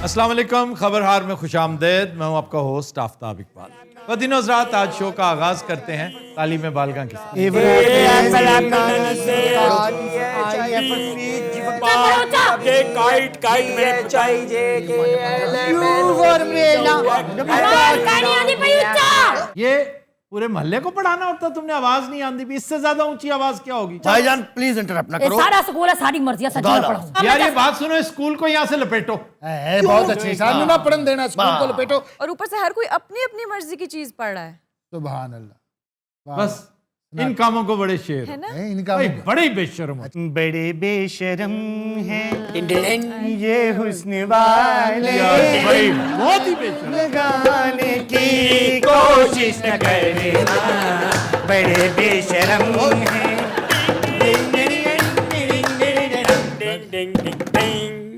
अस्सलाम वालेकुम, खबरहार में खुशामदीद। मैं हूं आपका होस्ट आफ्ताब इकबाल। वदीन हज़रात, आज शो का आगाज करते हैं तालीम बालिगा के साथ। ये पूरे मोहल्ले को पढ़ाना होता, तुमने आवाज नहीं आती भी, इससे ज्यादा ऊंची आवाज क्या होगी? भाईजान प्लीज इंटरप्ट ना करो। सारा स्कूल है, सारी मर्जी है, सच में पढ़ाऊं। यार ये बात सुनो, स्कूल को यहाँ से लपेटो। बहुत अच्छे सानू ना पढ़न देना, स्कूल को लपेटो। और ऊपर से हर कोई अपनी अपनी मर्जी की चीज पढ़ रहा है। सुभान अल्लाह। बस इन कामों को बड़े शेर है ना? इनका भाई, बड़े ही बेशर्म हो। बड़े बेशरम हैं ये हुस्न वाले, यार भाई बहुत ही बेशर्म। लगाने की कोशिश न करना, बड़े बेशरम हैं।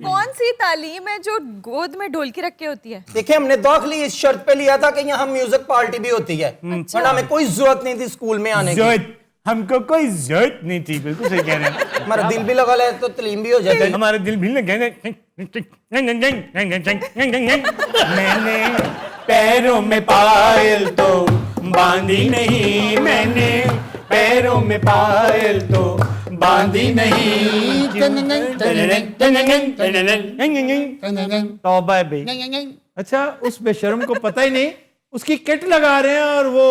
कौन सी तालीम है जो गोद में ढोलकी रख के होती है? देखिए, हमने दाखिली इस शर्त पे लिया था कि यहाँ म्यूजिक पार्टी भी होती है, वरना हमें कोई जरूरत नहीं थी स्कूल में आने की। जरूरत हमको कोई जरूरत नहीं थी, बिल्कुल सही कह रहे हैं। हमारा दिल भी लगा ले तो तलीम भी हो जाती। हमारे दिल भी लगे। मैंने पैरों में पायल तो बांधी नहीं, मैंने पैरों में पायल तो बांधी नहीं। तौबा भाई। अच्छा, उस बेशर्म को पता ही नहीं, उसकी किट लगा रहे हैं और वो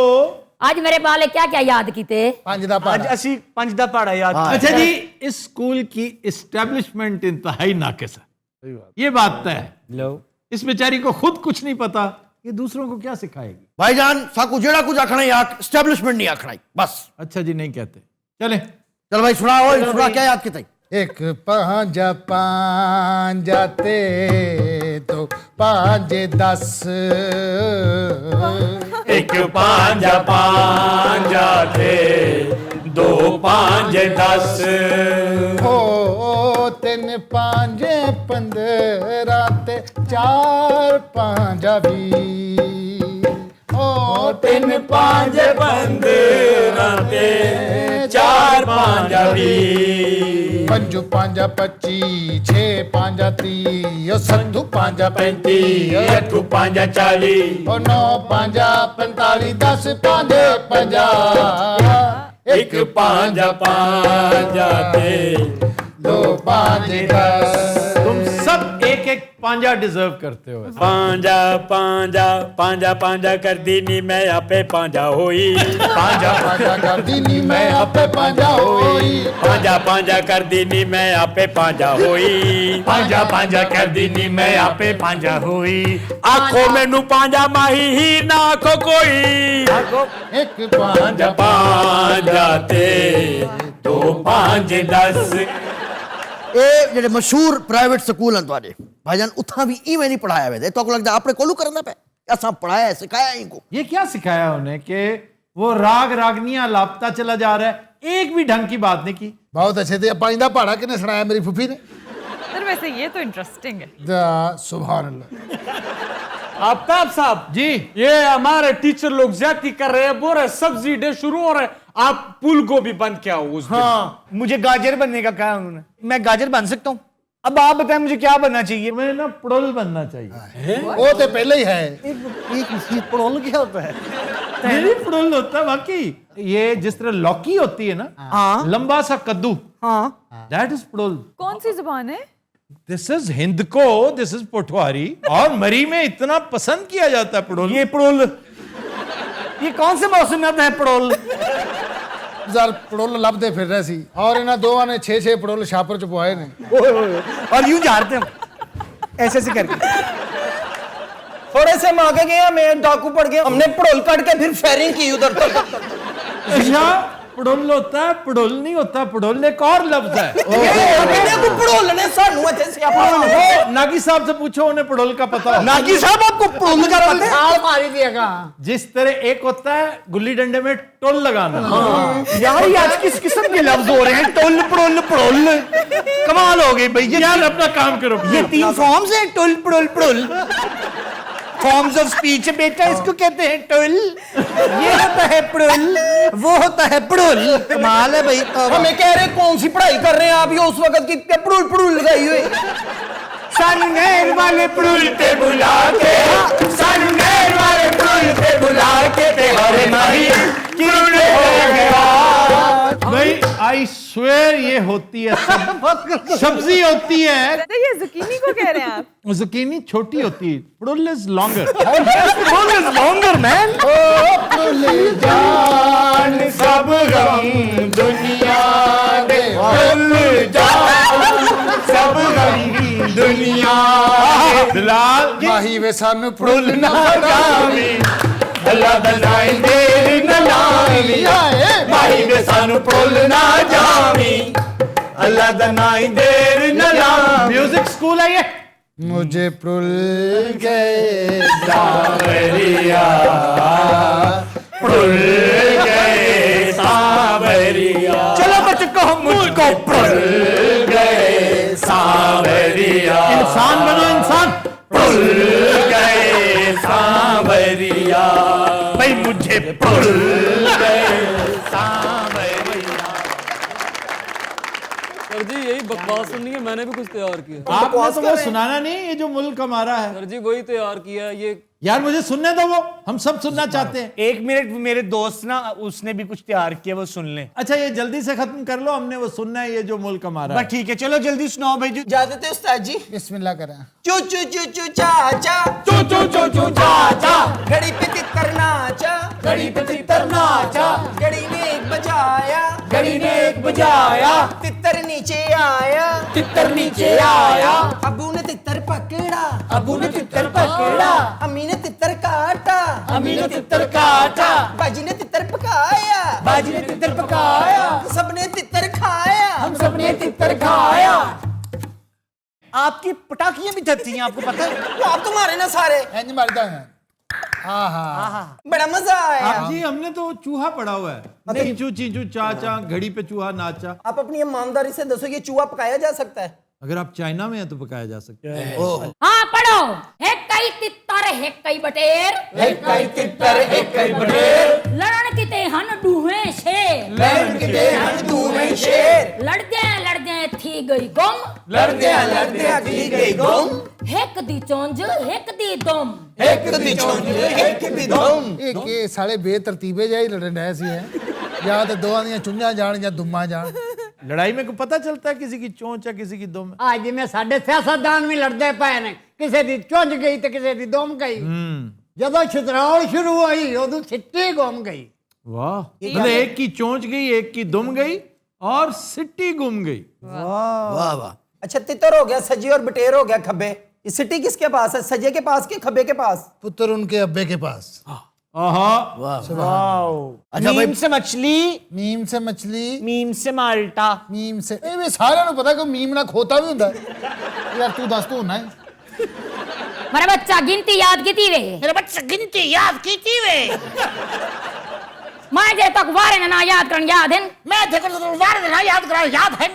आज मेरे बाले क्या क्या याद कीते? आज असी पंज दा पहाड़ा याद। अच्छा जी, इस स्कूल की इस्टेब्लिशमेंट इंतहाई नाकिस है, ये बात तय है। इस बेचारी को खुद कुछ नहीं पता, ये दूसरों को क्या सिखाएगी? भाईजान साकू जेड़ा कुछ आखना ही एस्टेब्लिशमेंट नहीं आखना ही बस। अच्छा जी, नहीं कहते। चले चल भाई सुनाओ, सुना क्या याद किया? एक पांजा पांजाते तो पांजे 10, एक पांजा पांजा थे, दो पांजे 10, हो 3 पांजे 15 ते 4 पांजा 20, हो 3 पांजे 15 ते 4 पांजा 20, 5 पांजा 25, 6 पांजा 30, 7 पांजा 35, 8 पांजा 40, 9 पांजा 45, 10 पांजे 50, एक पांजा पांजा थे, 2 पांजे 10। तुम सब एक एक पांजा डिजर्व करते हो। पांजा पांजा पांजा पांजा कर दी नी मैं आपे पांजा होई, पांजा पांजा कर दी नी मैं आपे पांजा होई, पांजा पांजा कर दी नी मैं आपे पांजा होई, पांजा पांजा कर दी नी मैं आपे पांजा होई। आंखों मैनू पांजा माही ही ना आंखों कोई, एक पांजा पांजा थे, 2 पांजे 10। ਇਹ ਜਿਹੜੇ ਮਸ਼ਹੂਰ ਪ੍ਰਾਈਵੇਟ ਸਕੂਲ ਹਨ ਤੁਹਾਡੇ ਭਾਈਜਾਨ, ਉੱਥਾਂ ਵੀ ਇਵੇਂ ਨਹੀਂ ਪੜਾਇਆ ਵੇ। ਤੁਹਾਨੂੰ ਲੱਗਦਾ ਆਪਣੇ ਕੋਲੋਂ ਕਰਨਾ ਪਿਆ? ਅਸਾਂ ਪੜਾਇਆ ਸਿਖਾਇਆ ਇनको। ये क्या सिखाया उन्हें कि वो राग रागनियां लापता चला जा रहा है, एक भी ढंग की बात नहीं की। बहुत अच्छे थे। पांच दा पहाड़ा किने सुनाया? मेरी फूफी ने। सर वैसे ये तो इंटरेस्टिंग है। सुभान अल्लाह। आफ्ताब साहब जी, ये हमारे टीचर लोग ज्यादती कर रहे हैं, बोल रहे सब्जी डे शुरू हो रहा है, आप फूल गोभी बंद क्या हो उस दिन। हाँ, मुझे गाजर बनने का कहा उन्होंने। मैं गाजर बन सकता हूँ। अब आप बताएं मुझे क्या बनना चाहिए? तुम्हें ना पुड़ल बनना चाहिए। वो तो पहले ही है। एक पड़ोल क्या होता है? मेरी पुड़ल होता है वाकई। ये जिस तरह लौकी होती है ना, हाँ। लंबा सा कद्दू, हाँ, दैट इज पुड़ल। कौन सी जुबान है? दिस इज हिंद को, दिस इज पोठवारी, और मरी में इतना पसंद किया जाता है पुड़ल। ये पड़ोल, ये कौन से मौसम में आता है पड़ोल? यार पड़ोल लभदे फिर रहे सी, और इन्हां दोवां ने 6-6 पड़ोल छापर च पवाए ने। और यूं झाड़ते हम ऐसे ऐसे करके। थोड़े से हम आगे गए, हमें डाकू पड़ गया, हमने पड़ोल काट के फिर फायरिंग की उधर तक। अच्छा, पुड़ल होता है, पुड़ल नहीं होता। पुड़ल एक और लफ्ज है। नागी साहब से पूछो, उन्हें पुड़ल का पता हो। नागी साहब आपको पड़ोल का पता है? हाल मारी दिएगा। जिस तरह एक होता है गुल्ली डंडे में टोल लगाना। यार ये आज किस किस्म के लफ्ज हो रहे हैं? टोल पड़ोल पड़ोल, कमाल हो गई भाई। यार अपना काम करो। ये 3 फॉर्म्स हैं, टोल पड़ोल पड़ोल। फॉर्म्स ऑफ स्पीच बेटा, इसको कहते हैं टोल। ये होता है पड़ोल, वो होता है पड़ोल। कमाल है भाई। हमें कह रहे कौन सी पढ़ाई कर रहे हैं आप, ये उस वक्त की पड़ोल लगाई हुई। सानू नहर वाले पुरुल ते बुला के सानू नहर वाले पुरुल ते बुला के ते हरे माही किरण हो गया। भाई आई स्वेर ये होती है सब्जी होती है। तो ये जुकीनी को कह रहे हैं आप? जुकीनी छोटी होती है, पुरुल इज लॉन्गर। Longer man. जान सब गम दुनिया दे भूल जान सब गम दुनिया बिलाल माही वे सानू फुल ना जावी अल्लाह बनाई देर न लावी माही वे सानू भुल ना जावी अल्लाह बनाई देर न लावी। म्यूजिक स्कूल है ये। मुझे फुल गए सावरिया भुल गए सावरिया। चलो बच्चों मुझको भुल गए सावरिया। इंसान बनो इंसान। भुल गए सावरिया भाई मुझे भुल गए सावरिया। सर जी यही बकवास सुननी है, मैंने भी कुछ तैयार किया। आपने तो वो सुनाना नहीं, ये जो मुल्क हमारा है। सर जी वही तैयार किया है ये। यार मुझे सुनने दो, वो हम सब सुनना चाहते हैं। 1 मिनट, मेरे दोस्त ना उसने भी कुछ तैयार किया, वो सुन लें। अच्छा ये जल्दी से खत्म कर लो, हमने वो सुनना है, ये जो मुल्क हमारा बस है। ठीक है, चलो जल्दी सुनाओ भाई। इजाजत है उस्ताद जी। बिस्मिल्लाह करें। चू चू चू चू चाचा, चू चू चू चू चाचा घड़ी पे तितर नाचा, घड़ी पे तितर नाचा घड़ी ने एक बजाया, घड़ी ने एक बजाया तितर नीचे आया, तितर नीचे आया अबू ने तितर पकड़ा, अबू ने तितर पकड़ा अम्मी ने तितर काटा, अम्मी ने तितर काटा बाजी ने तितर पकाया, बाजी ने तितर पकाया सबने तितर खाया। हम सबने तितर खाया। आपकी पटाखियां भी थकती हैं, आपको पता है? वो आप तो मारे ना सारे, इंज मरदा है। हाँ हाँ बड़ा मजा आया। आप जी हमने तो चूहा पड़ा हुआ है। नहीं चू चीचू चाचा, घड़ी पे चूहा नाचा। आप अपनी ईमानदारी से दसो ये चूहा पकाया जा सकता है? अगर आप चाइना में हैं तो पकाया जा सकता है। हाँ पढ़ो। है कई तितर है कई बटेर, एक कई तितर एक कई बटेर लड़न किते हन डूहे शेर, लड़ के दे हन तू में शेर लड़दे थी गई गुम, लड़दे की गई गुम, हेक दी चोंज हेक दी दुम, एक दी चोंज एक दी दुम। ये साले बेतरतीबे जाई लड़न रहे सी हैं, या तो दोआं दियां चुंझां जान या दुम्मा जान। लड़ाई में को पता चलता है किसी की चोंच है किसी की दुम। आज जिमें साढ़े सियासतदान भी लड़ते पे ने, किसी दी चुंझ गई तो किसी दी दुम गई। जदों छितरौल शुरू हुई उदों सिट्टी गुम गई। वाह, मतलब एक की चोंच गई, एक की दुम गई और सिट्टी गुम गई। वाह वाह। अच्छा तितर हो गया, सजी और बटेर हो गया खब्बे। ये सिटी किसके पास है, सजे के पास के खब्बे के पास? पुत्र उनके अब्बे के पास। आहा, अच्छा भाई, मीम से मछली, मीम से मछली, मीम से माल्टा। मीम से वे सारे पता कि मीम ना खोता भी हुंदा है। यार तू दस तो होना है। मेरा बच्चा गिनती याद कीती वे, मेरा बच्चा गिनती याद कीती वे। मैं जे तक वारे ना याद करन याद है, मैं देखो तो वार ना याद करा याद है।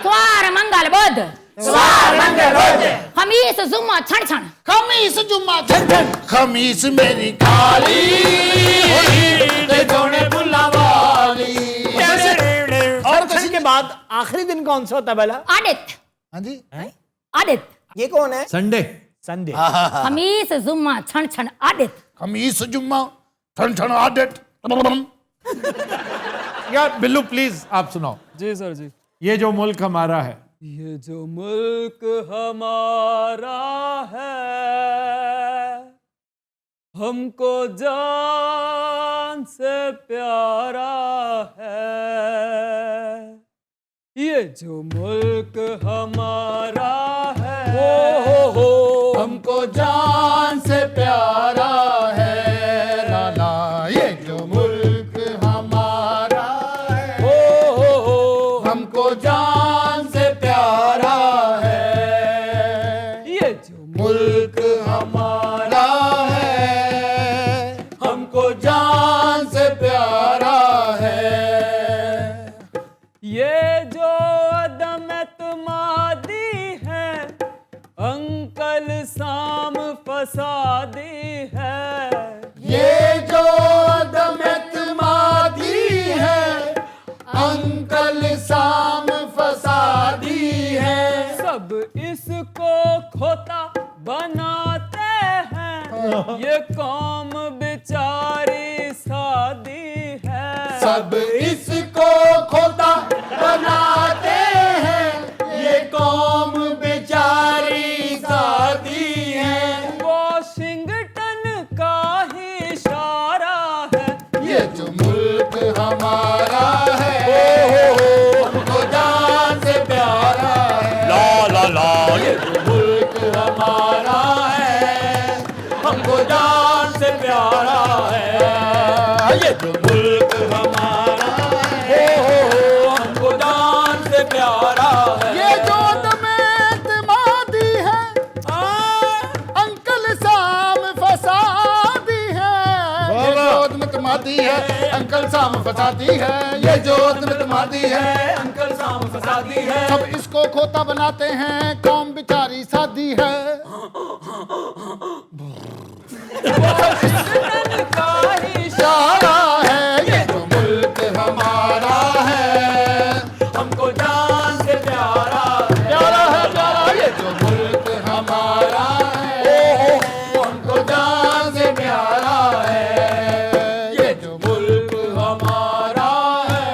स्वार मंगल बुध, स्वार मंगल बुध, खमीस जुम्मा छण छण, खमीस जुम्मा झन झन, खमीस मेरी काली ते जोने बुला वाली। और किसी के बाद आखिरी दिन कौन सा होता है भला? आदित हाँ जी आदित, ये कौन है? संडे। संडे। खमीस जुम्मा छण छण आदित। खमीस जुम्मा ठन ठन आदत। यार बिल्लू प्लीज आप सुनाओ। जी सर जी। ये जो मुल्क हमारा है, ये जो मुल्क हमारा है हमको जान से प्यारा है। ये जो मुल्क हमारा है हो हमको जान से प्यारा है। लाला ये जो मुल्क हमारा है, हो हमको जान से प्यारा है। ये जो मुल्क हमारा है हमको जान से प्यारा है। ये जो अदम एतमादी है अंकल साम फसादी है। ये जो अदम एतमादी है अंकल साम फसादी है। सब खोता बनाते हैं, ये कौम बेचारी सादी है। सब इसको खोता बनाते हैं, ये कौम बेचारी सादी है। वॉशिंगटन का ही इशारा है, ये जो मुल्क हमारा है, हमको जान से प्यारा है। ला ला ला ये जो मुल्क हमारा है, हमको जान से प्यारा है। ये जो मुल्क हमारा है, हमको जान से प्यारा है। ये जो दमेतमादी है, अंकल साम फसादी है। ये जो दमेतमादी है, अंकल साम फसादी है। ये जो दमेतमादी है, अंकल साम फसादी है। सब इसको खोता बनाते हैं, कौम बेचारी सादी है। वॉशिंगटन का ही इशारा है, ये जो मुल्क हमारा है, हमको जान से प्यारा प्यारा है प्यारा। ये जो मुल्क हमारा है, हमको जान से प्यारा है। ये जो मुल्क हमारा है,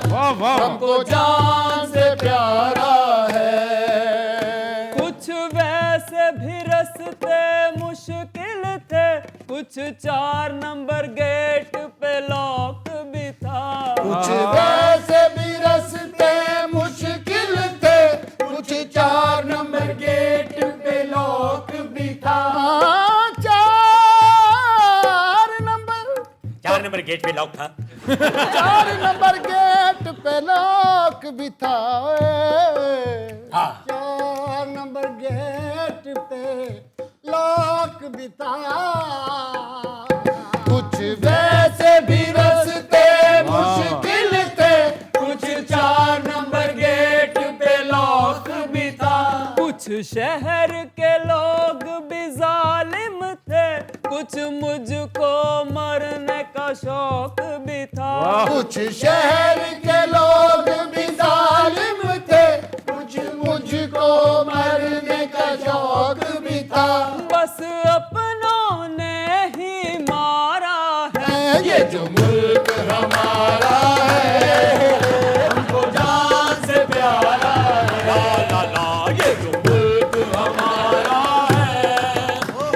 वाह वाह हमको जान से प्यारा है। कुछ वैसे भी रस्ते मुश्किल थे, कुछ 4 नंबर गेट पे लॉक भी था। कुछ वैसे भी रस्ते मुश्किल थे, कुछ 4 नंबर गेट पे लॉक भी था। 4 नंबर गेट पे लॉक था। 4 नंबर गेट पे लॉक भी था। 4 नंबर गेट पे लॉक भी था। कुछ वैसे भी रस्ते मुश्किल थे, कुछ 4 नंबर गेट पे लॉक भी था। कुछ शहर के लोग भी जालिम थे, कुछ मुझको मरने का शौक भी था। कुछ शहर के लोग भी जालिम थे, कुछ मुझको मरने का शौक भी था। बस अपनों ने ही मारा है, ये जो मुल्क हमारा है, हमको जान से प्यारा है। ला ला ला ये जो मुल्क हमारा है,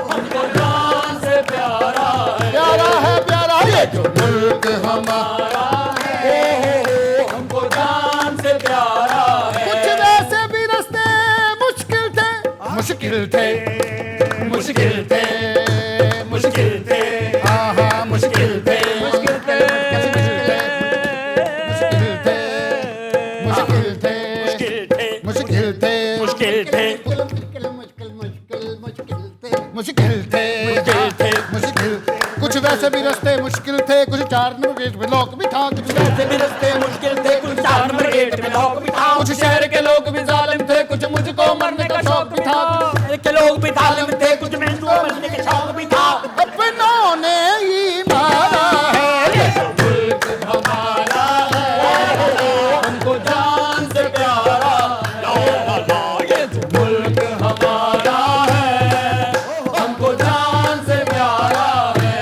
हमको जान से प्यारा है। प्यारा है प्यारा। ये जो मुल्क हमारा है, हमको जान से प्यारा है। कुछ वैसे भी रास्ते मुश्किल थे, मुश्किल थे, मुश्किल थे, मुश्किल थे। हाँ हाँ मुश्किल थे, मुश्किल थे, मुश्किल थे, मुश्किल थे, मुश्किल थे मुश्किल थे, मुश्किल थे मुश्किल मुश्किल मुश्किल मुश्किल थे। मुश्किल थे, मुश्किल थे मुश्किल। कुछ वैसे भी रास्ते मुश्किल थे, कुछ 4 नंबर गेट पे लॉक भी था। कुछ वैसे भी रास्ते मुश्किल थे, कुछ 4 नंबर गेट पे लॉक भी था। कुछ शहर के लोग भी जालिम थे, कुछ मुझको मरने का शौक भी था। के लोग भी तालिम थे, कुछ मुझको मरने का शौक भी था। अपनों ने ही मारा है, ये जो मुल्क हमारा है, हमको जान से प्यारा। ला ला ला ये जो मुल्क हमारा है, हमको जान से प्यारा है।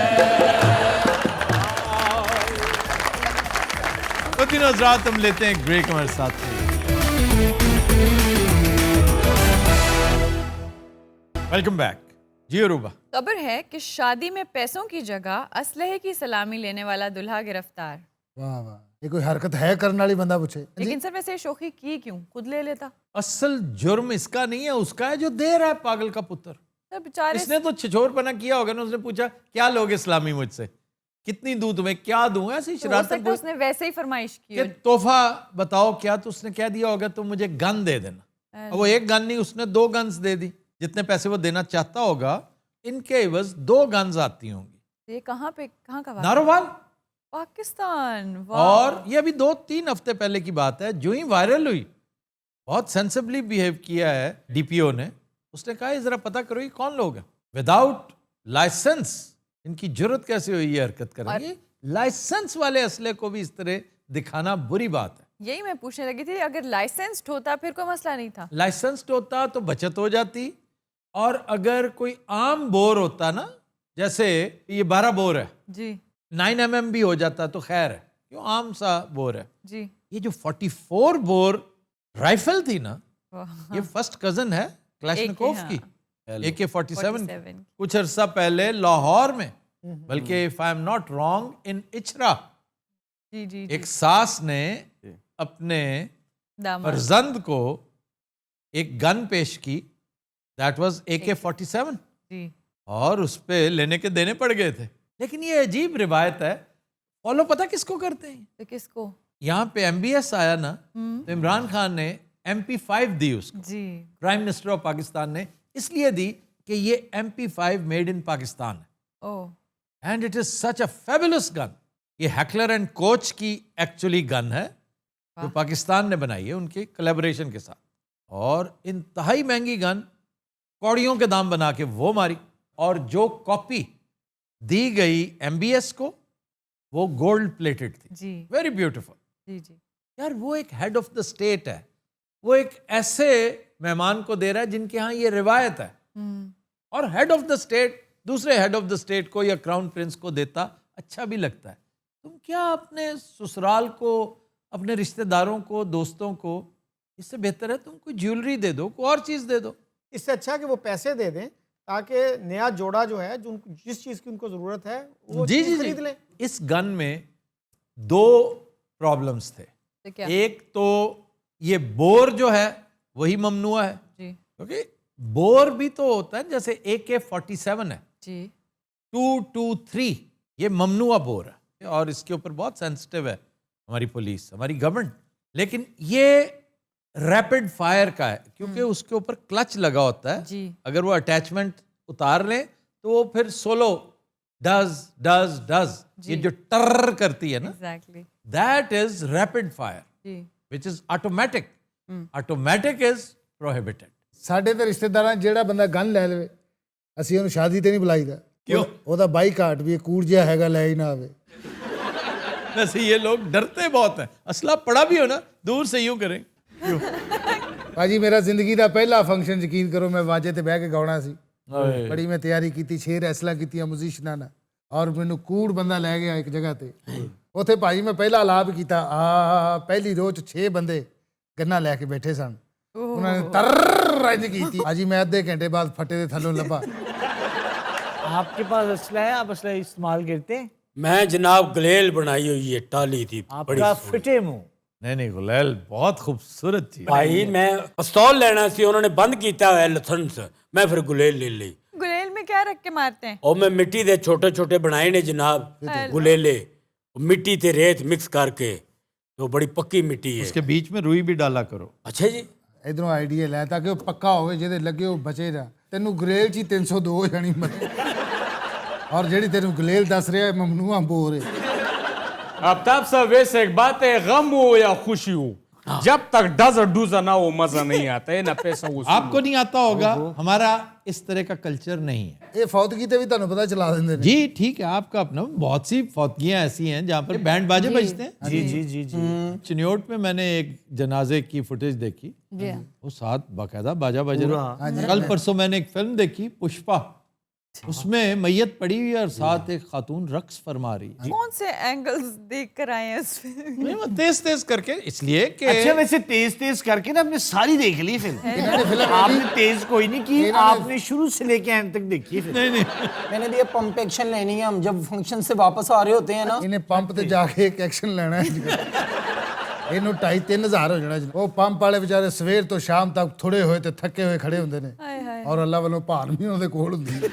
तो तीनों हज़रात हम लेते हैं एक ब्रेक हमारे साथ में। वेलकम बैक जी अरूबा। खबर है कि शादी में पैसों की जगह असलहे की सलामी लेने वाला दुल्हा गिरफ्तार। वाह वाह, ये कोई हरकत है करने वाली बंदा पूछे। लेकिन सर वैसे शोखी की क्यों, खुद ले लेता। असल जुर्म इसका नहीं है, उसका है जो दे रहा है पागल का पुत्र। सर बेचारे इसने तो छिछोरपना किया होगा ना। उसने पूछा क्या लोगे इस्लामी मुझसे, कितनी दूं तुम्हें, क्या दूं, ऐसी तो हो शरारत सकता है उसने वैसे ही फरमाइश की कि हो। तोहफा बताओ क्या। तो उसने क्या दिया होगा, तुम मुझे गन दे देना। अब वो एक गन नहीं, उसने 2 गन्स दे दी। जितने पैसे वो देना चाहता होगा, इनके एवज 2 गन्स आती होंगी। ये कहाँ का वाक़या? नारोवाल पाकिस्तान। वाह। और ये अभी 2-3 हफ्ते पहले की बात है। जो ही वायरल हुई, बहुत सेंसिबली बिहेव किया है डीपीओ ने। उसने कहा ये जरा पता करो ये कौन लोग हैं विदाउट लाइसेंस, इनकी जरूरत कैसे हुई ये हरकत करेंगे। लाइसेंस वाले असले को भी इस तरह दिखाना बुरी बात है। यही मैं पूछने लगी थी, अगर लाइसेंस्ड होता फिर कोई मसला नहीं था। लाइसेंस्ड होता तो बचत हो जाती, और अगर कोई आम बोर होता ना, जैसे ये 12 बोर है, जी 9 mm भी हो जाता तो खैर है, क्यों आम सा बोर है। जी ये जो 44 बोर राइफल थी ना, वाह। ये फर्स्ट कजन है क्लैशनिकोव हाँ। की, AK-47 की। 47 कुछ अरसा पहले लाहौर में, बल्कि if I am not wrong in Ichhra, जी जी एक सास ने अपने दामाद फर्जंद को एक गन पेश की, दैट वाज AK-47, जी और उस पे लेने के देने पड़ गए थे। लेकिन ये अजीब रिवायत है, फॉलो पता किसको करते हैं? तो किसको? यहाँ पे MBS आया ना, तो इमरान खान ने MP5 दी उसको, जी प्राइम मिनिस्टर ऑफ पाकिस्तान ने, इसलिए दी कि ये MP5 मेड इन पाकिस्तान है, oh and it is such a fabulous gun. ये हैकलर एंड कोच की एक्चुअली गन है, जो पाकिस्तान ने बनाई है उनके कोलैबोरेशन के साथ, और इंतहाई महंगी गन, कौड़ियों के दाम बना के वो मारी, और जो कॉपी दी गई MBS को वो गोल्ड प्लेटेड थी, जी वेरी ब्यूटीफुल। जी जी यार वो एक हेड ऑफ द स्टेट है, वो एक ऐसे मेहमान को दे रहा है जिनके यहाँ ये रिवायत है, और हेड ऑफ द स्टेट दूसरे हेड ऑफ द स्टेट को या क्राउन प्रिंस को देता अच्छा भी लगता है। तुम क्या अपने ससुराल को, अपने रिश्तेदारों को, दोस्तों को, इससे बेहतर है तुम कोई ज्वेलरी दे दो, कोई और चीज दे दो। इससे अच्छा है कि वो पैसे दे दें ताकि नया जोड़ा जो है, जो जिस चीज़ की उनको ज़रूरत है वो जी चीज़ जी खरीद जी, लें। इस गन में 2 प्रॉब्लम्स थे। तो क्या? एक तो ये बोर जो है वही ममनुआ है, जी क्योंकि बोर भी तो होता है, जैसे AK-47 है, जी 223 ये ममनुआ बोर है, और इसके ऊपर बहुत सेंसिटिव है हमारी पुलिस, हमारी गवर्नमेंट। लेकिन ये रैपिड फायर का है, क्योंकि उसके ऊपर क्लच लगा होता है, जी अगर वो अटैचमेंट उतार लें तो वो फिर सोलो डज डज डज, ये जो टर करती है ना, exactly that is rapid fire जी which is automatic. Automatic is prohibited. ਸਾਡੇ ਤੇ ਰਿਸ਼ਤੇਦਾਰਾਂ 'ਚ ਜਿਹੜਾ ਬੰਦਾ ਗਨ ਲੈ ਲਵੇ, ਅਸੀਂ ਉਹਨੂੰ ਸ਼ਾਦੀ ਤੇ ਨਹੀਂ ਬੁਲਾਈਦਾ। ਕਿਉਂ? ਉਹਦਾ ਬਾਈਕਾਟ ਵੀ ਕੂੜ ਜਿਹਾ ਹੈਗਾ, ਲੈ ਹੀ ਨਾ ਆਵੇ। वैसे ये लोग डरते बहुत हैं, असला पड़ा भी हो ना दूर से यूं करें। ਭਾਜੀ ਮੇਰਾ ਜ਼ਿੰਦਗੀ ਦਾ ਪਹਿਲਾ ਫੰਕਸ਼ਨ, ਯਕੀਨ ਕਰੋ, ਮੈਂ ਵਾਜੇ ਤੇ ਬਹਿ ਕੇ ਗਾਉਣਾ ਸੀ। ਬੜੀ ਮੈਂ ਤਿਆਰੀ ਕੀਤੀ, 6 ਰੈਸਲਾਂ ਕੀਤੀਆਂ ਮਿਊਜ਼ੀਸ਼ੀਅਨਾਂ ਨਾਲ, ਔਰ ਮੈਨੂੰ ਕੂੜ ਬੰਦਾ ਲੈ ਗਿਆ ਇੱਕ ਜਗ੍ਹਾ ਤੇ। ਉੱਥੇ ਭਾਜੀ ਮੈਂ ਪਹਿਲਾ ਆਲਾਪ ਕੀਤਾ, ਪਹਿਲੀ ਰੋਹ 'ਚ 6 ਬੰਦੇ ਗੰਨਾ ਲੈ ਕੇ ਬੈਠੇ ਸਨ। ਉਹਨਾਂ ਨੇ ਤਰਰ ਇੰਜ ਕੀਤੀ। ਭਾਜੀ मैं आधे घंटे बाद फटे दे थल्लों लभा। आपके पास असला है? आप असला इस्तेमाल करते हैं? मैं जनाब गलेल बनाई हुई है, टाली थी बड़ी आपका सोहनी। फिटे मुंह। नहीं गुलैल बहुत खूबसूरत चीज। भाई मैं पिस्तौल लेना सी, उन्होंने बंद किया हुआ है लाइसेंस, मैं फिर गुलेल ले ली। गुलेल में क्या रख के मारते हैं? और मैं मिट्टी दे छोटे छोटे बनाए ने जनाब गुलेले, मिट्टी ते रेत मिक्स करके, तो बड़ी पक्की मिट्टी है। उसके बीच में रुई भी डाला करो। अच्छा जी, ਇਧਰੋਂ ਆਈਡੀਆ ਲੈ ਤਾਂ ਕਿ ਉਹ ਪੱਕਾ ਹੋਵੇ, ਜਿਹਦੇ ਲੱਗੇ ਉਹ ਬਚੇ ਨਾ। ਤੈਨੂੰ ਗੁਲੇਲ 'ਚ ਹੀ 302 ਹੋ ਜਾਣੀ ਮਰੇ। ਔਰ ਜਿਹੜੀ ਤੈਨੂੰ ਗੁਲੇਲ ਦੱਸ ਰਿਹਾ ਮਮਨੂਆ ਬੋਰ ਹੈ। आफ्ताब साहब वैसे एक बात है, गम हो या खुशी हो, जब तक डज और डूजा ना हो मजा नहीं आता है, ना पैसा वसूल आपको नहीं आता होगा, हमारा इस तरह का कल्चर नहीं है। ਇਹ ਫੌਤਗੀ ਤੇ ਵੀ ਤੁਹਾਨੂੰ ਪਤਾ ਚਲਾ ਦਿੰਦੇ ਨੇ। जी ठीक है, आपका अपना, बहुत सी फौतगियाँ ऐसी हैं जहाँ पर बैंड बाजे बजते हैं। जी जी जी जी। चिन्योट में मैंने एक जनाजे की फुटेज देखी, वो साथ बाकायदा बाजा बज रहा। कल परसों मैंने एक फिल्म देखी पुष्पा, उसमें मैयत पड़ी हुई है और साथ एक खातून रक्स फरमा रही है। कौन से एंगल्स देख कर आए हैं उसमें? नहीं, वो तेज तेज करके, इसलिए कि अच्छा वैसे तेज तेज करके ना आपने सारी देख ली फिल्म। आपने तेज कोई नहीं की, आपने शुरू से लेके एंड तक देखी फिल्म। नहीं नहीं, मैंने भी ये पंप एक्शन लेनी है। हम जब फंक्शन से वापस आ रहे होते हैं ना, ਇਹਨੇ ਪੰਪ ਤੇ ਜਾ ਕੇ ਇੱਕ ਐਕਸ਼ਨ ਲੈਣਾ ਹੈ। ਇਹਨੂੰ 2.5-3 ਹਜ਼ਾਰ ਹੋ ਜਾਣਾ। ਉਹ ਪੰਪ ਵਾਲੇ ਵਿਚਾਰੇ ਸਵੇਰ ਤੋਂ ਸ਼ਾਮ ਤੱਕ ਥੋੜੇ ਹੋਏ ਤੇ ਥੱਕੇ ਹੋਏ ਖੜੇ ਹੁੰਦੇ ਨੇ, हाय हाय ਔਰ ਅੱਲਾ ਵੱਲੋਂ ਭਾਰ ਵੀ ਉਹਦੇ ਕੋਲ ਹੁੰਦੀ ਹੈ।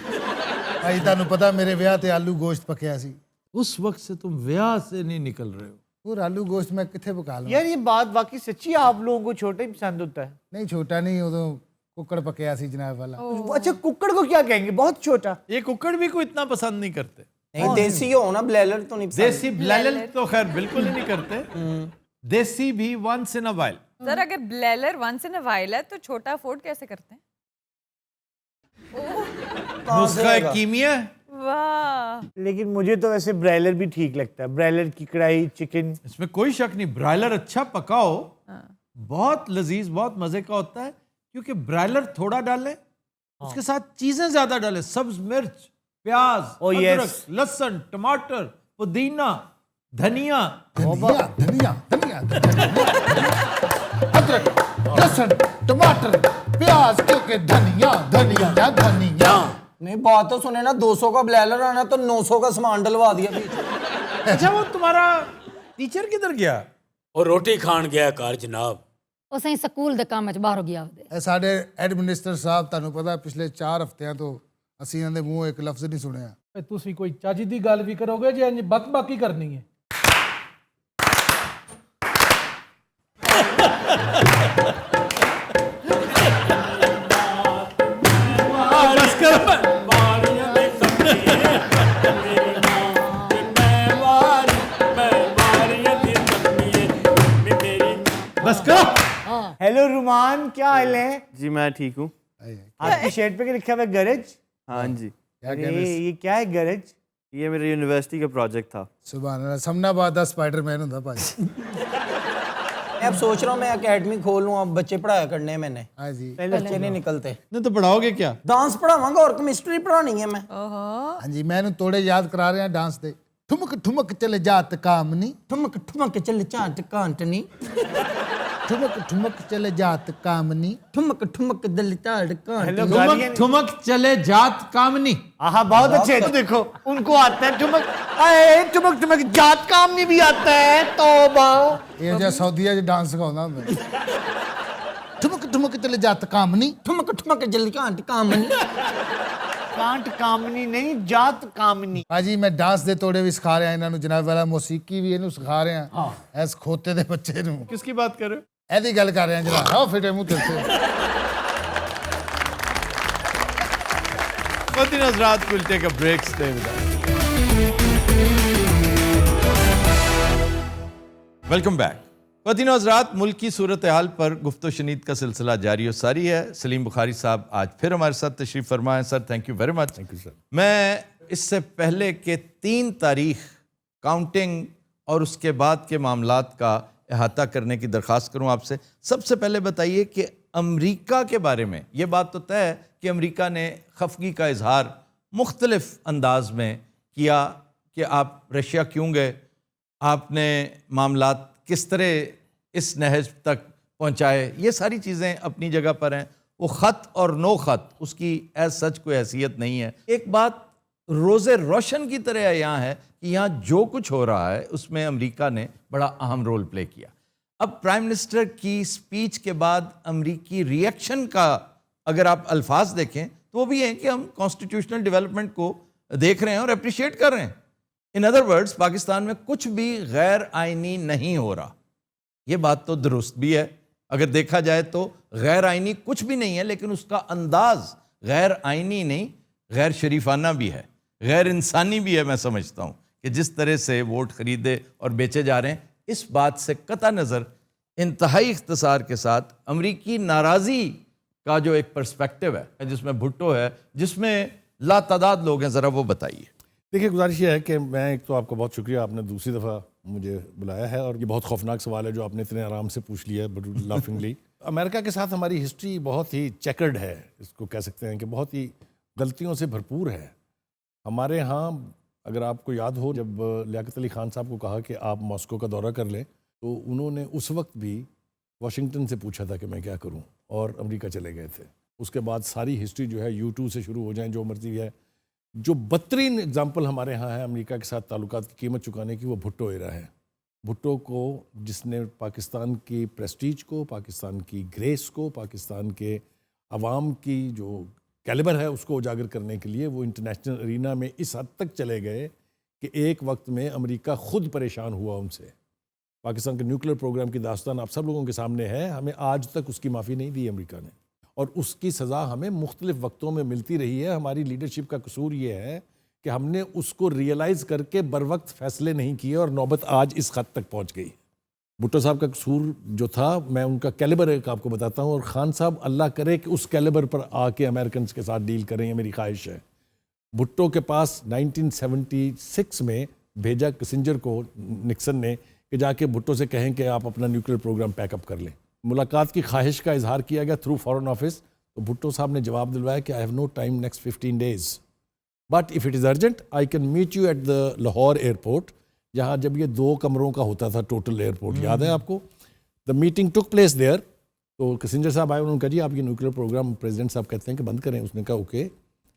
ਭਾਈ ਤੁਹਾਨੂੰ ਪਤਾ ਮੇਰੇ ਵਿਆਹ ਤੇ ਆਲੂ ਗੋਸ਼ਤ ਪੱਕਿਆ ਸੀ। उस वक्त से तुम ब्याह से नहीं निकल रहे हो। ਉਹ ਆਲੂ ਗੋਸ਼ਤ ਮੈਂ ਕਿੱਥੇ ਪਕਾ ਲਵਾਂ? यार ये बात वाकई सच्ची है, आप लोगों को छोटा ही पसंद होता है। ਨਹੀਂ ਛੋਟਾ ਨਹੀਂ, ਉਦੋਂ ਕੁੱਕੜ ਪੱਕਿਆ ਸੀ ਜਨਾਬ ਵਾਲਾ। अच्छा कुकड़ को क्या कहेंगे, बहुत छोटा। ये कुकड़ भी कोई इतना पसंद नहीं करते। नहीं देसी हो ना, ब्लेलर तो नहीं पसंद। देसी ब्लेलर तो खैर बिल्कुल ही नहीं करते, देसी भी once in a while. Sir अगर ब्लेलर वंस इन अ वाइल है तो छोटा अफोर्ड कैसे करते हैं? नुस्खा कीमिया है। वाह, लेकिन मुझे तो वैसे ब्रायलर भी ठीक लगता है, ब्रायलर की कढ़ाई चिकन। इसमें कोई शक नहीं, ब्रायलर अच्छा पकाओ बहुत लजीज, बहुत मजे का होता है, क्योंकि ब्रायलर थोड़ा डालें उसके साथ चीजें ज्यादा डालें, सब्ज मिर्च, प्याज, अदरक, लहसुन, टमाटर, पुदीना, धनिया, धनिया अदरक, लहसुन, टमाटर, प्याज, क्योंकि धनिया धनिया धनिया। नहीं बात तो सुने ना, 200 का ब्लेलर आना तो 900 का सामान डलवा दिया बीच। अच्छा वो तुम्हारा टीचर किधर गया? और रोटी खान गया कार जनाब। ਉਸੇ ਸਕੂਲ ਦੇ ਕੰਮ 'ਚ ਬਾਹਰ ਗਿਆ ਉਹਦੇ ਇਹ ਸਾਡੇ ਐਡਮਿਨਿਸਟਰ ਸਾਹਿਬ, ਤੁਹਾਨੂੰ ਪਤਾ ਪਿਛਲੇ 4 ਹਫ਼ਤਿਆਂ ਤੋਂ ਅਸੀਂ ਇਹਨਾਂ ਦੇ ਮੂੰਹੋਂ ਇੱਕ ਲਫ਼ਜ਼ ਨਹੀਂ ਸੁਣਿਆ। ਤੁਸੀਂ ਕੋਈ ਚੱਜ ਦੀ ਗੱਲ ਵੀ ਕਰੋਗੇ ਜੇ ਇੰਜ ਬਕ-ਬਕ ਹੀ ਕਰਨੀ ਹੈ? बस करो। हेलो रुमान, क्या हाल है? जी मैं ठीक हूँ। आपकी शर्ट पे क्या लिखा हुआ है, गरज? हाँ जी। ये क्या है गरज? ये मेरे यूनिवर्सिटी का प्रोजेक्ट था। सुभान अल्लाह, समनाबाद दा स्पाइडरमैन होता भाई। मैं अब सोच रहा हूँ मैं एकेडमी खोल लूँ, अब बच्चे पढ़ाया करने हैं मैंने। हाँ जी। बच्चे नहीं निकलते। नहीं तो पढ़ाओगे क्या? डांस पढ़ावांगा और केमिस्ट्री पढ़ानी है मैं। हाँ जी, मैं तोड़े याद करा रहे हैं डांस दे। ठुमक ठुमक चले जात कामनी, ठुमक ठुमक चले चाट कांटनी, ठुमक ठुमक चले जात कामनी, ठुमक ठुमक दिल चाट कांटनी, ठुमक ठुमक चले जात कामनी। हाँ बहुत अच्छे। तो देखो उनको आता है ठुमक, अरे ठुमक ठुमक जात कामनी भी आता है। तौबा, ये जो सऊदीया च डांस सिखाਉਂਦਾ ਹੁੰਦਾ। ठुमक ठुमक चले जात कामनी, ठुमक ठुमक दिल चाट कामनी। कांट कामनी नहीं, जात कामनी। भाजी मैं डांस दे तोड़े भी सिखा रहा इन्होंने, जनाब वाला मौसीकी भी इन्हों सिखा रहे हैं। ऐस खोते दे बच्चे नूं। किसकी बात कर रहे हो? ऐदी गल कर रहे हैं जनाब। आओ फिटे मुंह तेरे से। But Hazrat, we'll take a break. Stay with us. Welcome back. ख़वातीन और हज़रात, मुल्क की सूरत हाल पर गुफ्तो शनीद का सिलसिला जारी और सारी है। सलीम बुखारी साहब आज फिर हमारे साथ तशरीफ़ फरमा है। Sir thank you very much. Thank you sir. मैं इससे पहले के 3 तारीख काउंटिंग और उसके बाद के मामलात का अहाता करने की दरख्वास्त करूँ आपसे। सबसे पहले बताइए कि अमरीका के बारे में ये बात तो तय है कि अमरीका ने खफगी का इजहार मुख्तलिफ अंदाज में किया कि आप रशिया क्यों गए, आपने मामलात किस तरह इस नहज तक पहुँचाए, ये सारी चीज़ें अपनी जगह पर हैं। वो ख़त और नो ख़त उसकी एज सच कोई हैसियत नहीं है। एक बात रोज़े रोशन की तरह यहाँ है कि यहाँ जो कुछ हो रहा है उसमें अमेरिका ने बड़ा अहम रोल प्ले किया। अब प्राइम मिनिस्टर की स्पीच के बाद अमेरिकी रिएक्शन का अगर आप अल्फाज देखें तो वो भी हैं कि हम कॉन्स्टिट्यूशनल डेवलपमेंट को देख रहे हैं और अप्रिशिएट कर रहे हैं। इन अदर वर्ड्स, पाकिस्तान में कुछ भी गैर आइनी नहीं हो रहा। ये बात तो दुरुस्त भी है, अगर देखा जाए तो गैर आइनी कुछ भी नहीं है, लेकिन उसका अंदाज गैर आइनी नहीं, गैर शरीफाना भी है, गैर इंसानी भी है। मैं समझता हूँ कि जिस तरह से वोट खरीदे और बेचे जा रहे हैं, इस बात से कता नज़र इंतहाई इख्तिसार के साथ अमरीकी नाराज़ी का जो एक पर्सपेक्टिव है, जिसमें भुट्टो है, जिसमें लातादाद लोग हैं, ज़रा वो बताइए। देखिए, गुजारिश ये है कि मैं एक तो आपका बहुत शुक्रिया, आपने दूसरी दफ़ा मुझे बुलाया है और ये बहुत खौफनाक सवाल है जो आपने इतने आराम से पूछ लिया है, बट लाफिंगली। अमेरिका के साथ हमारी हिस्ट्री बहुत ही चेकर्ड है, इसको कह सकते हैं कि बहुत ही गलतियों से भरपूर है। हमारे यहाँ अगर आपको याद हो, जब लियाकत अली खान साहब को कहा कि आप मॉस्को का दौरा कर लें, तो उन्होंने उस वक्त भी वाशिंगटन से पूछा था कि मैं क्या करूं, और अमेरिका चले गए थे। उसके बाद सारी हिस्ट्री जो है U2 से शुरू हो जाए, जो मर्जी है। जो बदतरीन एग्जाम्पल हमारे यहाँ है अमेरिका के साथ ताल्लुकात की कीमत चुकाने की, वो भुट्टो एरा है। भुट्टो को, जिसने पाकिस्तान की प्रेस्टीज को, पाकिस्तान की ग्रेस को, पाकिस्तान के अवाम की जो कैलिबर है उसको उजागर करने के लिए वो इंटरनेशनल अरीना में इस हद तक चले गए कि एक वक्त में अमेरिका खुद परेशान हुआ उनसे। पाकिस्तान के न्यूक्लियर प्रोग्राम की दास्तान आप सब लोगों के सामने है। हमें आज तक उसकी माफ़ी नहीं दी अमेरिका ने, और उसकी सज़ा हमें मुख्तलिफ वक्तों में मिलती रही है। हमारी लीडरशिप का कसूर ये है कि हमने उसको रियलाइज़ करके बर वक्त फ़ैसले नहीं किए, और नौबत आज इस हद तक पहुँच गई। भुट्टो साहब का कसूर जो था, मैं उनका कैलिबर एक आपको बताता हूँ, और खान साहब अल्लाह करे कि उस कैलिबर पर आके अमेरिकन के साथ डील करें, ये मेरी ख्वाहिश है। भुट्टो के पास 1976 में भेजा किसिंजर को निक्सन ने कि जाके भुट्टो से कहें कि आप अपना न्यूक्लियर प्रोग्राम पैकअप कर लें। मुलाकात की ख्वाहिश का इजहार किया गया थ्रू फॉरेन ऑफिस, तो भुट्टो साहब ने जवाब दिलवाया कि I have no time next 15 days, but if it is urgent I can meet you at the Lahore airport, जहाँ जब ये 2 कमरों का होता था टोटल एयरपोर्ट, याद है आपको? The meeting took place there. तो किसिंजर साहब आए, उन्होंने कहा जी आप ये न्यूक्लियर प्रोग्राम प्रेसिडेंट साहब कहते हैं कि बंद करें। उसने कहा ओके,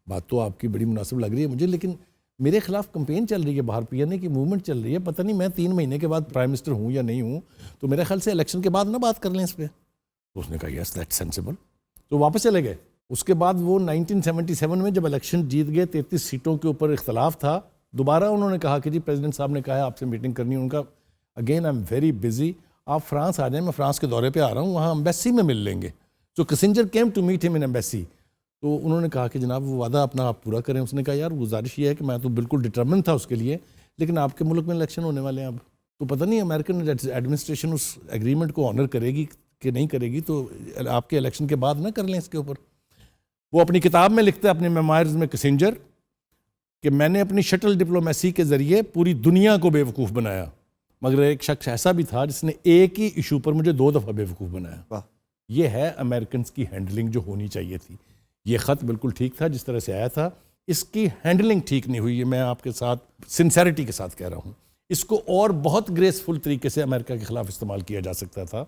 बात तो आपकी बड़ी मुनासिब लग रही है मुझे, लेकिन मेरे खिलाफ कंपेन चल रही है, बाहर पीएनए की मूवमेंट चल रही है, पता नहीं मैं 3 महीने के बाद प्राइम मिनिस्टर हूँ या नहीं हूँ, तो मेरे ख्याल से इलेक्शन के बाद ना बात कर लें इस पर। तो उसने कहा यस दैट्स सेंसिबल, तो वापस चले गए। उसके बाद वो 1977 में जब इलेक्शन जीत गए, 33 सीटों के ऊपर इख्तलाफ था, दोबारा उन्होंने कहा कि जी प्रेसिडेंट साहब ने कहा है आपसे मीटिंग करनी है। उनका again I am very busy, आप फ्रांस आ जाएं, मैं फ्रांस के दौरे पे आ रहा हूँ, वहाँ एम्बेसी में मिल लेंगे। तो Kissinger came to meet him in embassy. तो उन्होंने कहा कि जनाब वो वादा अपना आप पूरा करें। उसने कहा यार गुजारिश ये है कि मैं तो बिल्कुल डिटर्मिन था उसके लिए, लेकिन आपके मुल्क में इलेक्शन होने वाले हैं अब, तो पता नहीं अमेरिकन एडमिनिस्ट्रेशन उस एग्रीमेंट को ऑनर करेगी कि नहीं करेगी, तो आपके इलेक्शन के बाद ना कर लें इसके ऊपर। वो अपनी किताब में लिखते हैं, अपने मेमोयर्स में किसिंजर, कि मैंने अपनी शटल डिप्लोमेसी के ज़रिए पूरी दुनिया को बेवकूफ़ बनाया, मगर एक शख्स ऐसा भी था जिसने एक ही इशू पर मुझे 2 दफ़ा बेवकूफ़ बनाया। ये है अमेरिकन की हैंडलिंग जो होनी चाहिए थी। ये ख़त बिल्कुल ठीक था जिस तरह से आया था, इसकी हैंडलिंग ठीक नहीं हुई है, मैं आपके साथ सिंसेरिटी के साथ कह रहा हूँ। इसको और बहुत ग्रेसफुल तरीके से अमेरिका के ख़िलाफ़ इस्तेमाल किया जा सकता था।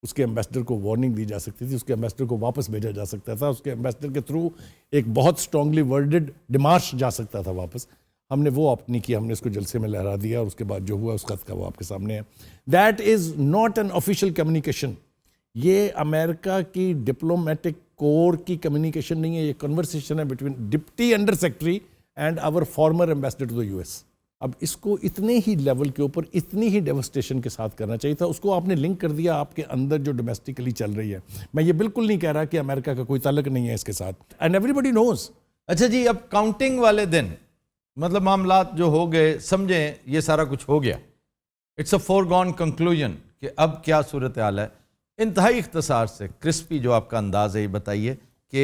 उसके एम्बेसडर को वार्निंग दी जा सकती थी, उसके एम्बेसडर को वापस भेजा जा सकता था, उसके एम्बेसडर के थ्रू एक बहुत स्ट्रांगली वर्डेड डिमार्श जा सकता था वापस। हमने वो ऑप्ट नहीं किया, हमने इसको जलसे में लहरा दिया, और उसके बाद जो हुआ उस खत का वो आपके सामने है। That is not an official communication, ये अमेरिका की डिप्लोमेटिक कोर की कम्युनिकेशन नहीं है, ये कन्वर्सेशन है between deputy under secretary and our former ambassador to the US. अब इसको इतने ही लेवल के ऊपर इतनी ही डेवस्टेशन के साथ करना चाहिए था, उसको आपने लिंक कर दिया आपके अंदर जो डोमेस्टिकली चल रही है। मैं ये बिल्कुल नहीं कह रहा कि अमेरिका का कोई ताल्लुक नहीं है इसके साथ, एंड एवरीबडी नोज। अच्छा जी, अब काउंटिंग वाले दिन मतलब मामलात जो हो गए, समझें ये सारा कुछ हो गया, इट्स अ फोरगॉन कंक्लूजन कि अब क्या सूरत हाल है। इंतहाई इख्तिसार से क्रिस्पी जो आपका अंदाज़ है ये बताइए कि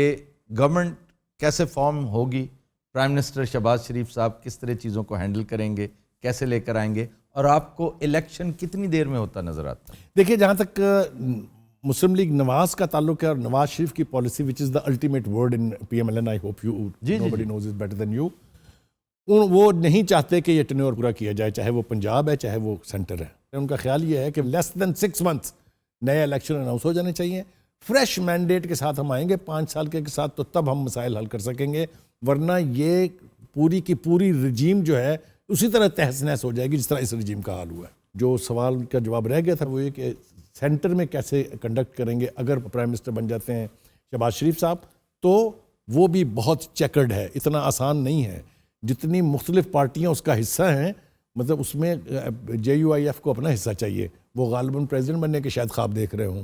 गवर्नमेंट कैसे फॉर्म होगी, प्राइम मिनिस्टर शहबाज शरीफ साहब किस तरह चीज़ों को हैंडल करेंगे, कैसे लेकर आएंगे, और आपको इलेक्शन कितनी देर में होता नज़र आता है? देखिए, जहाँ तक मुस्लिम लीग नवाज का ताल्लुक है और नवाज शरीफ की policy which is the ultimate word in PMLN, I hope you nobody knows it better than you, वो नहीं चाहते कि ये टेन्योर पूरा किया जाए, चाहे वो पंजाब है चाहे वो सेंटर है। उनका ख्याल ये है कि लेस देन 6 months नए इलेक्शन अनाउंस हो जाने चाहिए, फ्रेश मैंडेट के साथ हम आएंगे 5 साल के साथ, तो तब हम मसाइल हल कर सकेंगे, वरना ये पूरी की पूरी रजीम जो है उसी तरह तहस नहस हो जाएगी जिस तरह इस रजीम का हाल हुआ है। जो सवाल का जवाब रह गया था वो ये कि सेंटर में कैसे कंडक्ट करेंगे अगर प्राइम मिनिस्टर बन जाते हैं शहबाज शरीफ साहब, तो वो भी बहुत चेकर्ड है, इतना आसान नहीं है। जितनी मुख्तलिफ पार्टियाँ उसका हिस्सा हैं, मतलब उसमें JUIF को अपना हिस्सा चाहिए, वो गालिबन प्रेसिडेंट बनने के शायद ख्वाब देख रहे हों,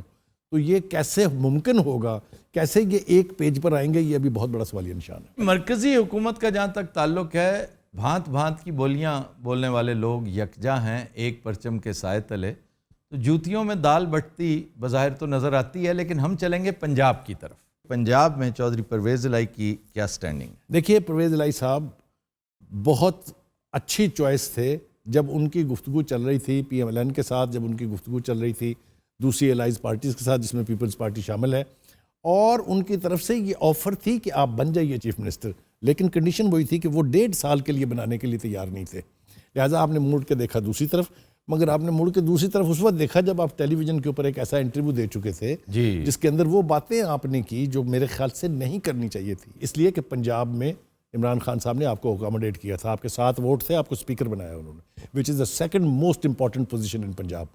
तो ये कैसे मुमकिन होगा, कैसे ये एक पेज पर आएंगे, ये अभी बहुत बड़ा सवालिया निशान है। मरकज़ी हुकूमत का जहाँ तक ताल्लुक है, भांत भांत की बोलियाँ बोलने वाले लोग यकजा हैं एक परचम के साए तले, तो जूतियों में दाल बटती बज़ाहिर तो नज़र आती है, लेकिन हम चलेंगे पंजाब की तरफ। पंजाब में चौधरी परवेज़ इलाही की क्या स्टैंडिंग? देखिए, परवेज़ इलाही साहब बहुत अच्छी चॉइस थे जब उनकी गुफ्तगू चल रही थी PMLN के साथ, जब उनकी गुफ्तगू चल रही थी दूसरी एलाइज पार्टीज़ के साथ जिसमें पीपल्स पार्टी शामिल है, और उनकी तरफ से ये ऑफ़र थी कि आप बन जाइए चीफ मिनिस्टर, लेकिन कंडीशन वही थी कि वो 1.5 साल के लिए बनाने के लिए तैयार नहीं थे। लिहाजा आपने मुड़ के देखा दूसरी तरफ, मगर आपने मुड़ के दूसरी तरफ उस वक्त देखा जब आप टेलीविज़न के ऊपर एक ऐसा इंटरव्यू दे चुके थे जिसके अंदर वो बातें आपने की जो मेरे ख्याल से नहीं करनी चाहिए थी, इसलिए कि पंजाब में इमरान खान साहब ने आपको अकोमोडेट किया था, आपके 7 वोट थे, आपको स्पीकर बनाया उन्होंने, विच is the second most important position in Punjab.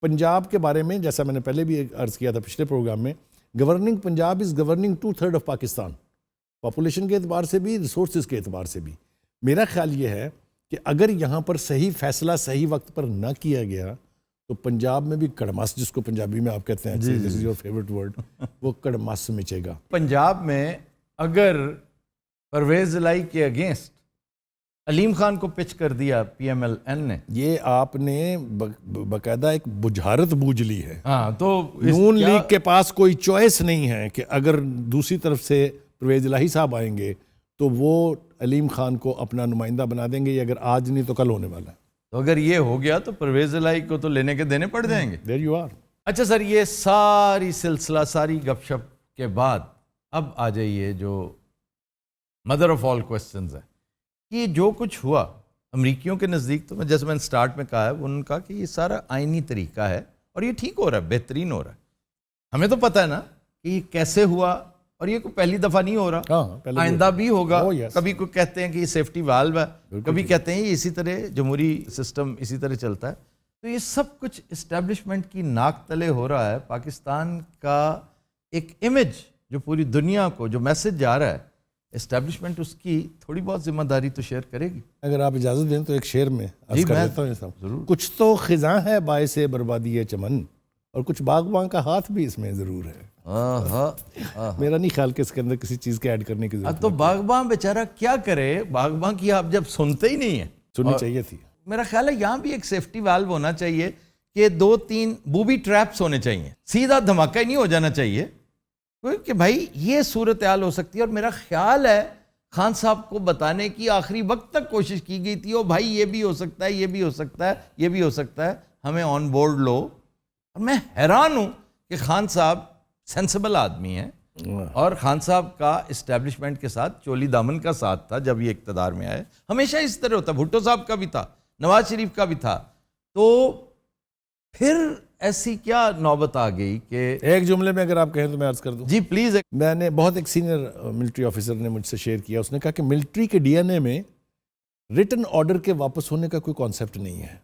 Punjab के बारे में जैसा मैंने पहले भी अर्ज़ किया था पिछले प्रोग्राम में, governing Punjab is governing 2/3 of Pakistan, population के एतबार से भी, रिसोर्सेज के एतबार से भी। मेरा ख्याल ये है कि अगर यहाँ पर सही फैसला सही वक्त पर ना किया गया तो पंजाब में भी कड़मास, जिसको पंजाबी में आप कहते हैं, this is your favourite word, वो कड़मास मचेगा। पंजाब में अगर परवेज़ इलाही के अगेंस्ट अलीम खान को पिच कर दिया PMLN ने, ये आपने बाकायदा एक बुझारत बूझ ली है। हाँ, तो नून लीग के पास कोई चॉइस नहीं है कि अगर दूसरी तरफ से परवेज़ इलाही साहब आएंगे तो वो अलीम खान को अपना नुमाइंदा बना देंगे, ये अगर आज नहीं तो कल होने वाला है। तो अगर ये हो गया तो परवेज़ इलाही को तो लेने के देने पड़ जाएंगे। There you are. अच्छा सर, ये सारी सिलसिला, सारी गपशप के बाद अब आ जाइए जो मदर ऑफ ऑल क्वेश्चंस है कि जो कुछ हुआ अमरीकियों के नज़दीक, तो मैं जैसे मैंने स्टार्ट में कहा है, उनका कि ये सारा आइनी तरीका है और ये ठीक हो रहा है, बेहतरीन हो रहा है। हमें तो पता है ना कि ये कैसे हुआ और ये कोई पहली दफ़ा नहीं हो रहा, आइंदा भी होगा। कभी कोई कहते हैं कि ये सेफ्टी वाल्व है, कभी कहते हैं ये इसी तरह जमहूरी सिस्टम इसी तरह चलता है। तो ये सब कुछ इस्टेब्लिशमेंट की नाक तले हो रहा है। पाकिस्तान का एक इमेज जो पूरी दुनिया को जो मैसेज जा रहा है, एस्टेब्लिशमेंट उसकी थोड़ी बहुत जिम्मेदारी तो शेयर करेगी। अगर आप इजाज़त दें तो एक शेर में अर्ज़ कर देता हूँ जरूर। कुछ तो खिज़ां है बाइसे बर्बादी चमन, और कुछ बागबान का हाथ भी इसमें ज़रूर है। मेरा नहीं ख्याल कि इसके अंदर किसी चीज़ के ऐड करने की जरूरत। तो बागबान बेचारा क्या करे, बागबान की आप जब सुनते ही नहीं है। सुननी चाहिए थी। मेरा ख्याल है यहाँ भी एक सेफ्टी वाल्व होना चाहिए कि 2-3 बूबी ट्रैप्स होने चाहिए, सीधा धमाका ही नहीं हो जाना चाहिए कि भाई ये सूरत हाल हो सकती है। और मेरा ख्याल है खान साहब को बताने की आखिरी वक्त तक कोशिश की गई थी, ओ भाई ये भी हो सकता है, ये भी हो सकता है, ये भी हो सकता है, हमें ऑन बोर्ड लो। और मैं हैरान हूँ कि खान साहब सेंसिबल आदमी हैं और खान साहब का इस्टेब्लिशमेंट के साथ चोली दामन का साथ था जब ये इक़्तिदार में आए। हमेशा इस तरह होता, भुट्टो साहब का भी था, नवाज शरीफ का भी था। तो फिर ऐसी क्या नौबत आ गई कि एक जुमले में अगर आप कहें तो मैं अर्ज कर दूं। जी प्लीज। मैंने बहुत एक सीनियर मिलिट्री ऑफिसर ने मुझसे शेयर किया, उसने कहा कि मिलिट्री के डीएनए में रिटन ऑर्डर के वापस होने का कोई कॉन्सेप्ट नहीं है,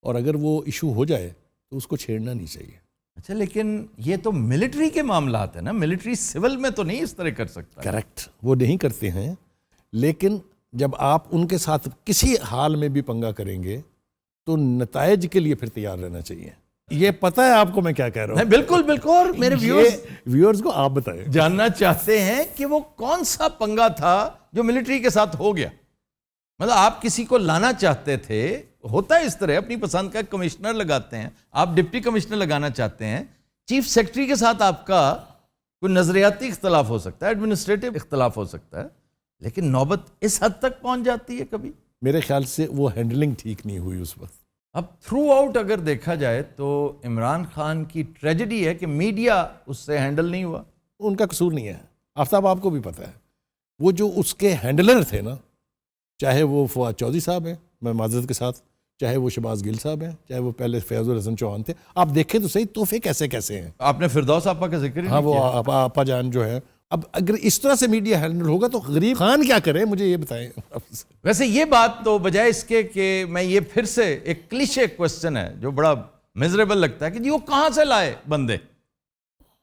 और अगर वो इशू हो जाए तो उसको छेड़ना नहीं चाहिए। अच्छा, लेकिन ये तो मिलिट्री के मामलात है ना, मिलिट्री सिविल में तो नहीं इस तरह कर सकता। करेक्ट, वो नहीं करते हैं, लेकिन जब आप उनके साथ किसी हाल में भी पंगा करेंगे तो नतायज के लिए फिर तैयार रहना चाहिए। ये पता है आपको मैं क्या कह रहा हूँ? बिल्कुल बिल्कुल। और मेरे व्यूअर्स को आप बताएं, जानना चाहते हैं कि वो कौन सा पंगा था जो मिलिट्री के साथ हो गया। मतलब आप किसी को लाना चाहते थे, होता है इस तरह, अपनी पसंद का कमिश्नर लगाते हैं, आप डिप्टी कमिश्नर लगाना चाहते हैं, चीफ सेक्रेटरी के साथ आपका कोई नजरियाती इख्तलाफ हो सकता है, एडमिनिस्ट्रेटिव इख्तलाफ हो सकता है, लेकिन नौबत इस हद तक पहुंच जाती है कभी। मेरे ख्याल से वो हैंडलिंग ठीक नहीं हुई उस वक्त। अब थ्रू आउट अगर देखा जाए तो इमरान खान की ट्रेजेडी है कि मीडिया उससे हैंडल नहीं हुआ। उनका कसूर नहीं है, आफ्ताब आपको भी पता है। वो जो उसके हैंडलर थे ना, चाहे वो फवाद चौधरी साहब हैं, मैं माजरत के साथ, चाहे वो शहबाज गिल साहब हैं, चाहे वो पहले फैजुल हसन चौहान थे, आप देखें तो सही तोहफे कैसे कैसे हैं। आपने फिरदौस आपा का जिक्र हाँ, वो आपा जान जो है। अब अगर इस तरह से मीडिया हैंडल होगा तो गरीब खान क्या करे, मुझे ये बताएं। वैसे ये बात तो बजाय इसके कि मैं ये फिर से एक क्लिशे क्वेश्चन है जो बड़ा मिजरेबल लगता है कि जी वो कहाँ से लाए बंदे।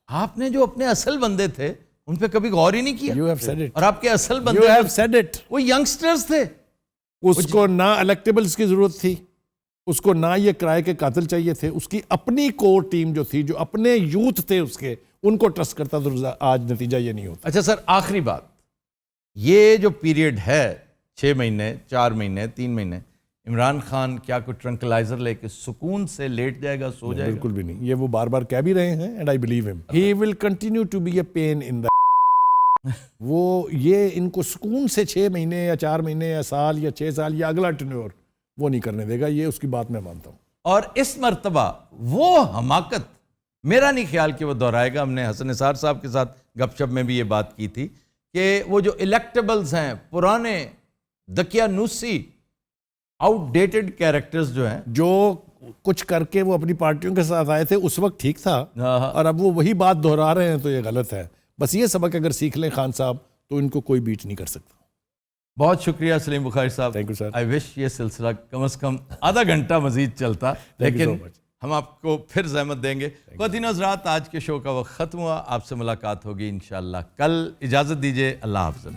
आपने जो अपने असल बंदे थे उन पे कभी गौर ही नहीं किया। You have said it. और आपके असल बंदे You have said it. वो यंगस्टर्स थे। उसको ना इलेक्टेबल्स की जरूरत थी, उसको ना ये किराए के कातिल चाहिए थे, उसकी अपनी कोर टीम जो थी, जो अपने यूथ थे उसके, उनको ट्रस्ट करता तो आज नतीजा ये नहीं होता। अच्छा सर, आखिरी बात, ये जो पीरियड है 6 महीने, 4 महीने, 3 महीने, इमरान खान क्या कोई ट्रंकलाइजर लेके सुकून से लेट जाएगा, सो जाएगा? बिल्कुल भी नहीं। ये वो बार बार कह भी रहे हैं, and I believe him, he will continue to be a pain in the वो ये इनको सुकून से 6 महीने या 4 महीने या साल या 6 साल या अगला टेन्योर वो नहीं करने देगा। ये उसकी बात मैं मानता हूँ। और इस मर्तबा वो हमाकत मेरा नहीं ख्याल कि वो दोहराएगा। हमने हसन निसार साहब के साथ गपशप में भी ये बात की थी कि वो जो इलेक्टेबल्स हैं, पुराने दकियानूसी आउटडेटेड कैरेक्टर्स जो हैं, जो कुछ करके वो अपनी पार्टियों के साथ आए थे उस वक्त ठीक था, और अब वो वही बात दोहरा रहे हैं तो ये गलत है। बस ये सबक अगर सीख लें खान साहब तो इनको कोई बीट नहीं कर सकता। बहुत शुक्रिया सलीम बुखारी साहब। Thank you sir. I wish ये सिलसिला कम से कम आधा घंटा मजीद चलता, लेकिन हम आपको फिर ज़हमत देंगे। ख़वातीन और हज़रात, आज के शो का वक्त ख़त्म हुआ। आपसे मुलाकात होगी इंशाअल्लाह कल। इजाज़त दीजिए, अल्लाह हाफ़िज़।